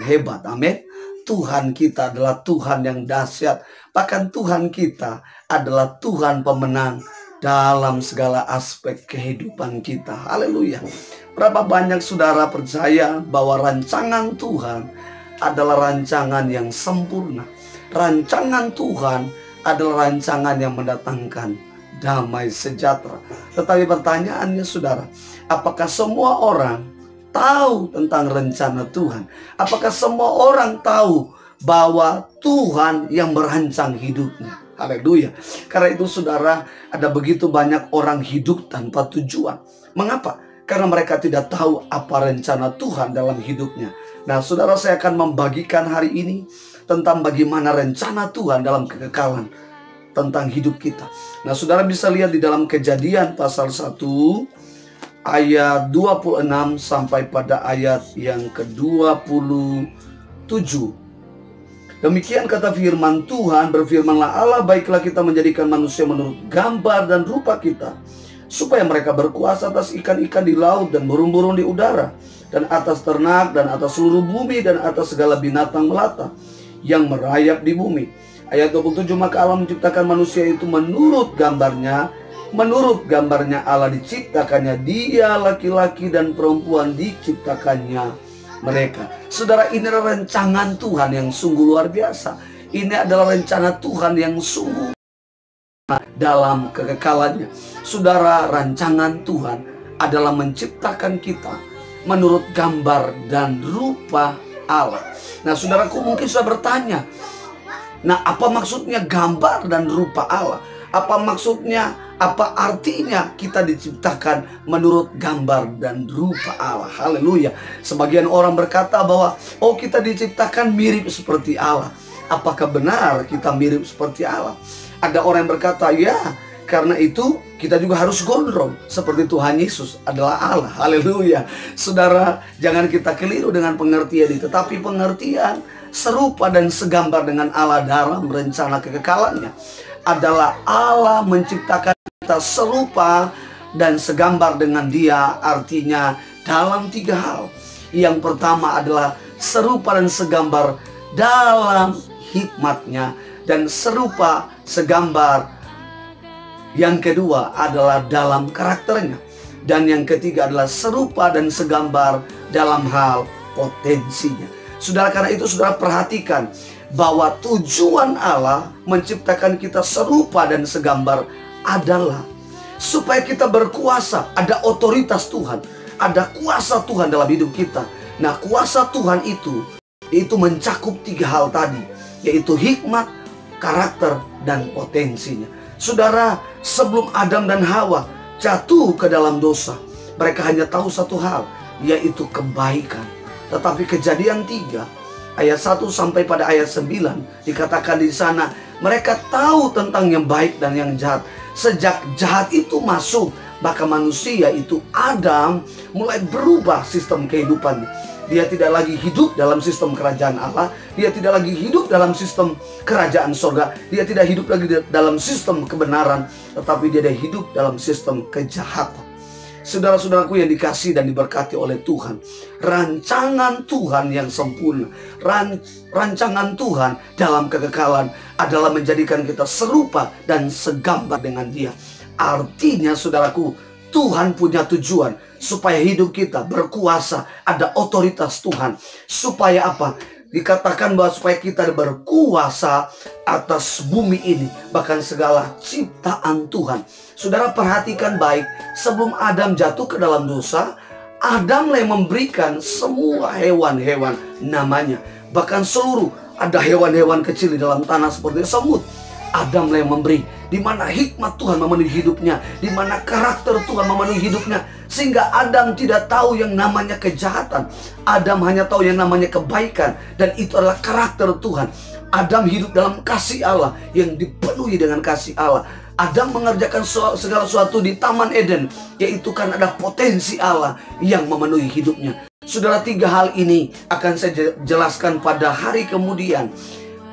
hebat. Amin. Tuhan kita adalah Tuhan yang dahsyat. Bahkan Tuhan kita adalah Tuhan pemenang dalam segala aspek kehidupan kita. Haleluya. Berapa banyak saudara percaya bahwa rancangan Tuhan adalah rancangan yang sempurna. Rancangan Tuhan adalah rancangan yang mendatangkan damai sejahtera. Tetapi pertanyaannya saudara, apakah semua orang tahu tentang rencana Tuhan? Apakah semua orang tahu bahwa Tuhan yang merancang hidupnya? Haleluya. Karena itu saudara, ada begitu banyak orang hidup tanpa tujuan. Mengapa? Karena mereka tidak tahu apa rencana Tuhan dalam hidupnya. Nah saudara, saya akan membagikan hari ini tentang bagaimana rencana Tuhan dalam kekekalan tentang hidup kita. Nah saudara bisa lihat di dalam Kejadian pasal 1 ayat 26 sampai pada ayat yang ke-27. Demikian kata firman Tuhan, berfirmanlah Allah, baiklah kita menjadikan manusia menurut gambar dan rupa kita, supaya mereka berkuasa atas ikan-ikan di laut dan burung-burung di udara, dan atas ternak, dan atas seluruh bumi, dan atas segala binatang melata yang merayap di bumi. Ayat 27, maka Allah menciptakan manusia itu menurut gambarnya. Menurut gambarnya Allah diciptakannya, dia laki-laki dan perempuan diciptakannya mereka. Saudara, ini adalah rancangan Tuhan yang sungguh luar biasa. Ini adalah rencana Tuhan yang sungguh dalam kekekalannya. Saudara, rancangan Tuhan adalah menciptakan kita menurut gambar dan rupa Allah. Nah saudaraku mungkin sudah bertanya, nah apa maksudnya gambar dan rupa Allah? Apa maksudnya, apa artinya kita diciptakan menurut gambar dan rupa Allah? Haleluya. Sebagian orang berkata bahwa oh kita diciptakan mirip seperti Allah. Apakah benar kita mirip seperti Allah? Ada orang yang berkata ya, karena itu kita juga harus gondrong seperti Tuhan Yesus adalah Allah. Haleluya. Saudara, jangan kita keliru dengan pengertian itu. Tetapi pengertian serupa dan segambar dengan Allah dalam rencana kekekalannya adalah Allah menciptakan kita serupa dan segambar dengan Dia. Artinya dalam 3 hal. Yang pertama adalah serupa dan segambar dalam hikmatnya, dan serupa segambar yang kedua adalah dalam karakternya, dan yang ketiga adalah serupa dan segambar dalam hal potensinya. Saudara, karena itu saudara perhatikan bahwa tujuan Allah menciptakan kita serupa dan segambar adalah supaya kita berkuasa. Ada otoritas Tuhan, ada kuasa Tuhan dalam hidup kita. Nah kuasa Tuhan itu mencakup 3 hal tadi, yaitu hikmat, karakter, dan potensinya. Saudara, sebelum Adam dan Hawa jatuh ke dalam dosa, mereka hanya tahu satu hal, yaitu kebaikan. Tetapi Kejadian 3 ayat 1 sampai pada ayat 9 dikatakan di sana, mereka tahu tentang yang baik dan yang jahat. Sejak jahat itu masuk, maka manusia itu Adam mulai berubah sistem kehidupannya. Dia tidak lagi hidup dalam sistem kerajaan Allah. Dia tidak lagi hidup dalam sistem kerajaan sorga. Dia tidak hidup lagi dalam sistem kebenaran, tetapi dia hidup dalam sistem kejahatan. Saudara-saudaraku yang dikasihi dan diberkati oleh Tuhan, rancangan Tuhan yang sempurna, rancangan Tuhan dalam kekekalan adalah menjadikan kita serupa dan segambar dengan Dia. Artinya saudaraku, Tuhan punya tujuan supaya hidup kita berkuasa, ada otoritas Tuhan. Supaya apa? Dikatakan bahwa supaya kita berkuasa atas bumi ini, bahkan segala ciptaan Tuhan. Saudara perhatikan baik, sebelum Adam jatuh ke dalam dosa, Adam yang memberikan semua hewan-hewan namanya. Bahkan seluruh, ada hewan-hewan kecil di dalam tanah seperti semut, Adam yang memberi. Di mana hikmat Tuhan memenuhi hidupnya, di mana karakter Tuhan memenuhi hidupnya, sehingga Adam tidak tahu yang namanya kejahatan. Adam hanya tahu yang namanya kebaikan, dan itu adalah karakter Tuhan. Adam hidup dalam kasih Allah, yang dipenuhi dengan kasih Allah. Adam mengerjakan segala sesuatu di Taman Eden, yaitu kan ada potensi Allah yang memenuhi hidupnya. Saudara, 3 hal ini akan saya jelaskan pada hari kemudian,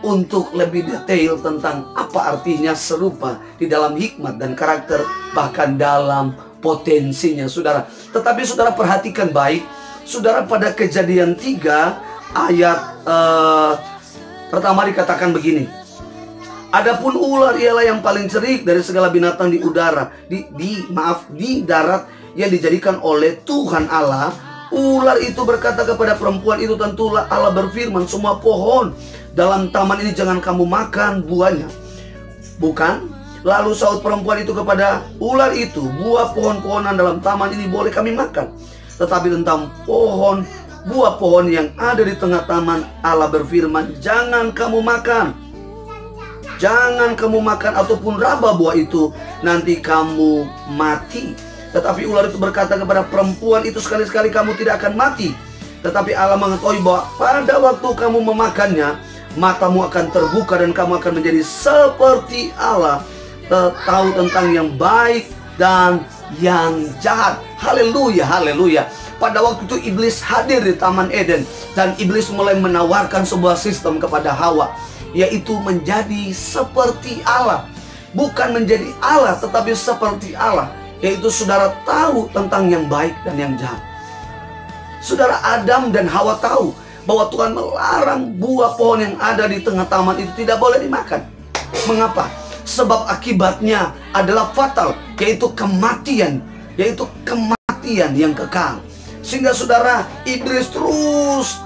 untuk lebih detail tentang apa artinya serupa di dalam hikmat dan karakter, bahkan dalam potensinya saudara. Tetapi saudara perhatikan baik, saudara, pada Kejadian 3 ayat pertama dikatakan begini. Adapun ular ialah yang paling cerik dari segala binatang di udara, di darat yang dijadikan oleh Tuhan Allah. Ular itu berkata kepada perempuan itu, tentulah Allah berfirman, semua pohon dalam taman ini jangan kamu makan buahnya, bukan? Lalu saut perempuan itu kepada ular itu, buah pohon-pohonan dalam taman ini boleh kami makan, tetapi tentang buah pohon yang ada di tengah taman, Allah berfirman, jangan kamu makan. Jangan kamu makan ataupun raba buah itu, nanti kamu mati. Tetapi ular itu berkata kepada perempuan itu, sekali-sekali kamu tidak akan mati. Tetapi Allah mengetahui bahwa pada waktu kamu memakannya, matamu akan terbuka dan kamu akan menjadi seperti Allah, tahu tentang yang baik dan yang jahat. Haleluya, haleluya. Pada waktu itu iblis hadir di Taman Eden, dan iblis mulai menawarkan sebuah sistem kepada Hawa, yaitu menjadi seperti Allah. Bukan menjadi Allah, tetapi seperti Allah, yaitu saudara tahu tentang yang baik dan yang jahat. Saudara, Adam dan Hawa tahu bahwa Tuhan melarang buah pohon yang ada di tengah taman itu tidak boleh dimakan. Mengapa? Sebab akibatnya adalah fatal, yaitu kematian, yang kekal. Sehingga saudara, iblis terus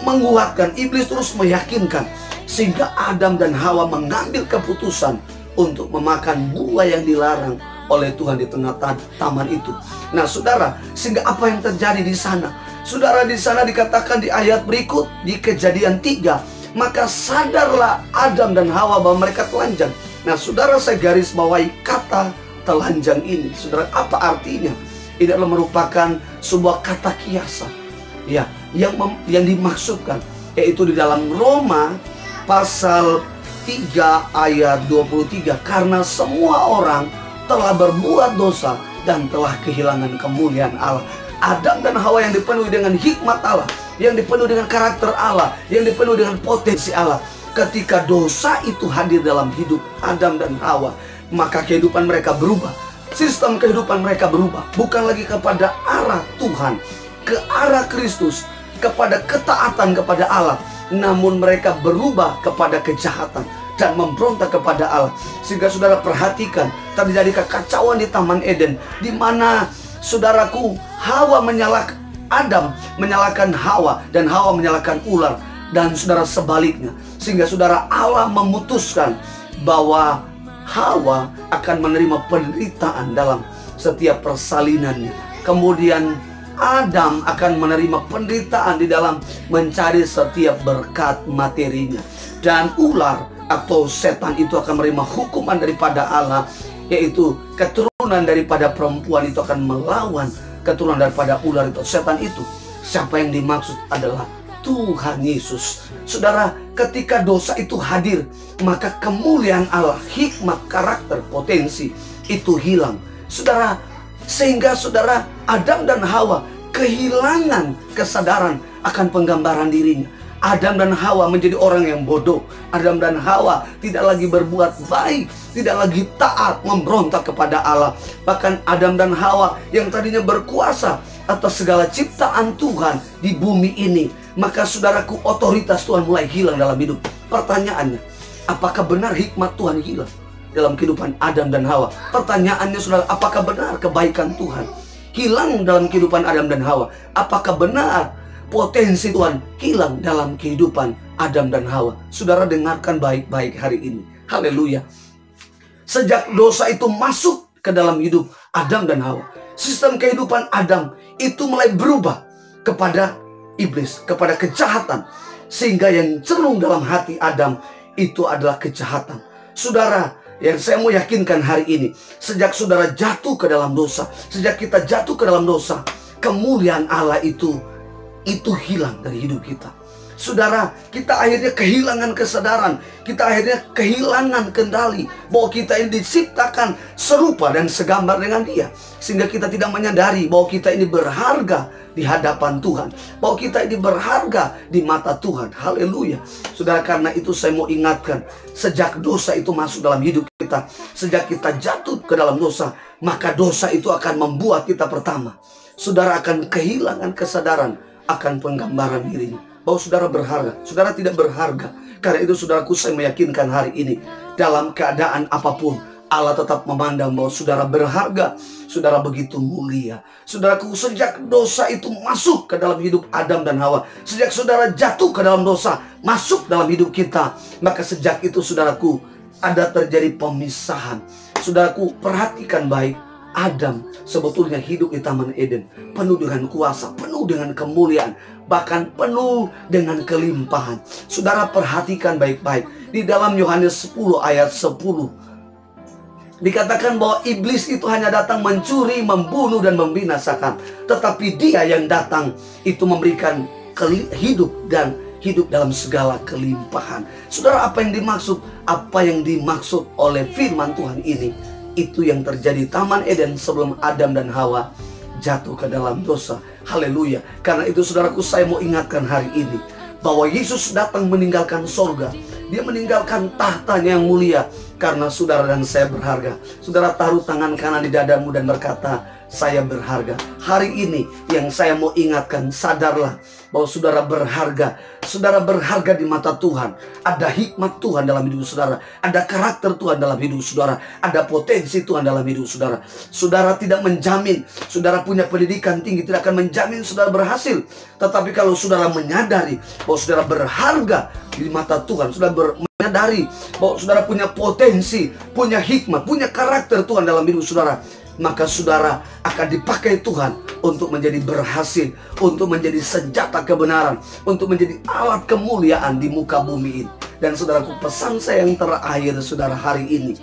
menguatkan, iblis terus meyakinkan, sehingga Adam dan Hawa mengambil keputusan untuk memakan buah yang dilarang oleh Tuhan di tengah taman itu. Nah saudara, sehingga apa yang terjadi di sana? Saudara, di sana dikatakan di ayat berikut, di Kejadian 3, maka sadarlah Adam dan Hawa bahwa mereka telanjang. Nah saudara, saya garis bawahi kata telanjang ini. Saudara, apa artinya? Ini adalah merupakan sebuah kata kiasan, ya, yang dimaksudkan, yaitu di dalam Roma pasal 3 ayat 23, karena semua orang telah berbuat dosa dan telah kehilangan kemuliaan Allah. Adam dan Hawa yang dipenuhi dengan hikmat Allah, yang dipenuhi dengan karakter Allah, yang dipenuhi dengan potensi Allah. Ketika dosa itu hadir dalam hidup Adam dan Hawa, maka kehidupan mereka berubah. Sistem kehidupan mereka berubah, bukan lagi kepada arah Tuhan, ke arah Kristus, kepada ketaatan kepada Allah, namun mereka berubah kepada kejahatan dan memberontak kepada Allah. Sehingga saudara perhatikan, terjadi kekacauan di Taman Eden, di mana saudaraku, Hawa menyalahkan Adam, menyalahkan Hawa, dan Hawa menyalahkan ular, dan saudara sebaliknya. Sehingga saudara, Allah memutuskan bahwa Hawa akan menerima penderitaan dalam setiap persalinannya. Kemudian Adam akan menerima penderitaan di dalam mencari setiap berkat materinya. Dan ular atau setan itu akan menerima hukuman daripada Allah, yaitu keturunan daripada perempuan itu akan melawan keturunan daripada ular itu, setan itu. Siapa yang dimaksud adalah Tuhan Yesus. Saudara, ketika dosa itu hadir, maka kemuliaan Allah, hikmat, karakter, potensi itu hilang. Saudara, sehingga saudara, Adam dan Hawa kehilangan kesadaran akan penggambaran dirinya. Adam dan Hawa menjadi orang yang bodoh. Adam dan Hawa tidak lagi berbuat baik, tidak lagi taat, memberontak kepada Allah. Bahkan Adam dan Hawa yang tadinya berkuasa atas segala ciptaan Tuhan di bumi ini, maka saudaraku, otoritas Tuhan mulai hilang dalam hidup. Pertanyaannya, apakah benar hikmat Tuhan hilang dalam kehidupan Adam dan Hawa? Pertanyaannya saudara, apakah benar kebaikan Tuhan hilang dalam kehidupan Adam dan Hawa? Apakah benar potensi Tuhan hilang dalam kehidupan Adam dan Hawa? Saudara, dengarkan baik-baik hari ini. Haleluya. Sejak dosa itu masuk ke dalam hidup Adam dan Hawa, sistem kehidupan Adam itu mulai berubah kepada iblis, kepada kejahatan. Sehingga yang cenderung dalam hati Adam itu adalah kejahatan. Saudara, yang saya mau yakinkan hari ini, sejak saudara jatuh ke dalam dosa, sejak kita jatuh ke dalam dosa, kemuliaan Allah itu hilang dari hidup kita. Saudara, kita akhirnya kehilangan kesadaran, kita akhirnya kehilangan kendali bahwa kita ini diciptakan serupa dan segambar dengan Dia, sehingga kita tidak menyadari bahwa kita ini berharga di hadapan Tuhan, bahwa kita ini berharga di mata Tuhan. Haleluya. Saudara, karena itu saya mau ingatkan, sejak dosa itu masuk dalam hidup kita, sejak kita jatuh ke dalam dosa, maka dosa itu akan membuat kita pertama, saudara, akan kehilangan kesadaran akan penggambaran dirinya. bahwa saudara berharga. Saudara tidak berharga. Karena itu saudaraku, saya meyakinkan hari ini, dalam keadaan apapun, Allah tetap memandang bahwa saudara berharga. Saudara begitu mulia. Saudaraku, sejak dosa itu masuk ke dalam hidup Adam dan Hawa, sejak saudara jatuh ke dalam dosa, masuk dalam hidup kita, maka sejak itu saudaraku, ada terjadi pemisahan. Saudaraku, perhatikan baik. Adam sebetulnya hidup di Taman Eden, penuh dengan kuasa, penuh dengan kemuliaan, bahkan penuh dengan kelimpahan. Saudara perhatikan baik-baik. Di dalam Yohanes 10 ayat 10 dikatakan bahwa iblis itu hanya datang mencuri, membunuh, dan membinasakan. Tetapi dia yang datang itu memberikan hidup dan hidup dalam segala kelimpahan. Saudara, apa yang dimaksud? Apa yang dimaksud oleh firman Tuhan ini? Itu yang terjadi Taman Eden sebelum Adam dan Hawa jatuh ke dalam dosa. Haleluya. Karena itu saudaraku, saya mau ingatkan hari ini bahwa Yesus datang meninggalkan sorga. Dia meninggalkan tahtanya yang mulia karena saudara dan saya berharga. Saudara taruh tangan kanan di dadamu dan berkata, saya berharga. Hari ini yang saya mau ingatkan, sadarlah bahwa saudara berharga. Saudara berharga di mata Tuhan. Ada hikmat Tuhan dalam hidup saudara. Ada karakter Tuhan dalam hidup saudara. Ada potensi Tuhan dalam hidup saudara. Saudara tidak menjamin saudara punya pendidikan tinggi, tidak akan menjamin saudara berhasil. Tetapi kalau saudara menyadari bahwa saudara berharga di mata Tuhan, saudara menyadari bahwa saudara punya potensi, punya hikmat, punya karakter Tuhan dalam hidup saudara, maka saudara akan dipakai Tuhan untuk menjadi berhasil, untuk menjadi senjata kebenaran, untuk menjadi alat kemuliaan di muka bumi ini. Dan saudaraku, pesan saya yang terakhir saudara hari ini,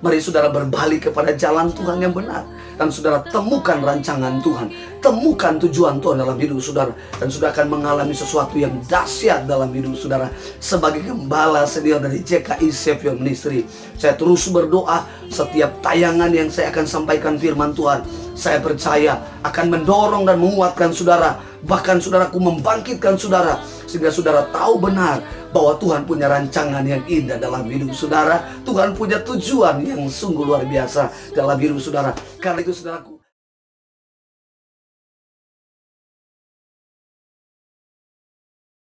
mari saudara berbalik kepada jalan Tuhan yang benar. Dan saudara temukan rancangan Tuhan, temukan tujuan Tuhan dalam hidup saudara. Dan saudara akan mengalami sesuatu yang dahsyat dalam hidup saudara. Sebagai gembala senior dari JKI Save Your Ministry, saya terus berdoa setiap tayangan yang saya akan sampaikan firman Tuhan, saya percaya akan mendorong dan menguatkan saudara. Bahkan saudaraku, membangkitkan saudara, sehingga saudara tahu benar bahwa Tuhan punya rancangan yang indah dalam hidup saudara. Tuhan punya tujuan yang sungguh luar biasa dalam hidup saudara. Karena itu saudaraku,